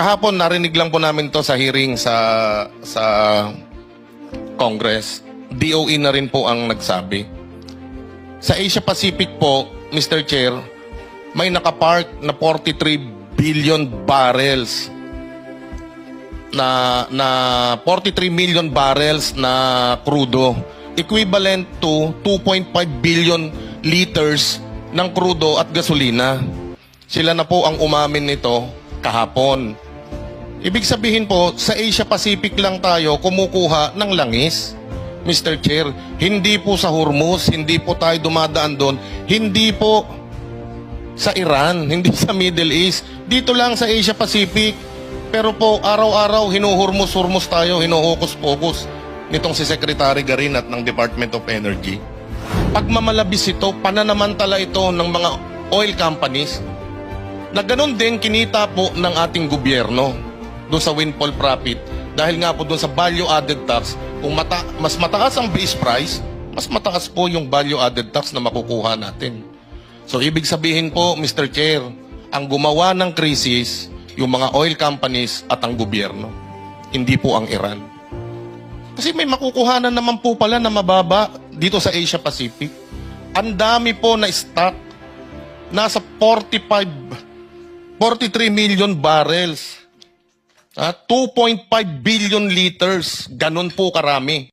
Kahapon narinig lang po namin to sa hearing sa Congress. DOE na rin po ang nagsabi. Sa Asia Pacific po, Mr. Chair, may nakapark na 43 billion barrels na 43 million barrels na crudo, equivalent to 2.5 billion liters ng crudo at gasolina. Sila na po ang umamin nito kahapon. Ibig sabihin po, sa Asia Pacific lang tayo kumukuha ng langis, Mr. Chair. Hindi po sa Hormuz, hindi po tayo dumadaan doon, hindi po sa Iran, hindi sa Middle East, dito lang sa Asia Pacific. Pero po, araw-araw, hinuhurmus-hurmus tayo, hinuhokus-pokus nitong si Secretary Garinat ng Department of Energy. Pagmamalabis ito, pananamantala ito ng mga oil companies na ganun din kinita po ng ating gobyerno doon sa windfall profit. Dahil nga po doon sa value-added tax, kung mas mataas ang base price, mas mataas po yung value-added tax na makukuha natin. So, ibig sabihin po, Mr. Chair, ang gumawa ng krisis, yung mga oil companies at ang gobyerno, hindi po ang Iran. Kasi may makukuhanan naman po pala na mababa dito sa Asia Pacific. Ang dami po na stock, nasa 43 million barrels, 2.5 billion liters, ganun po karami.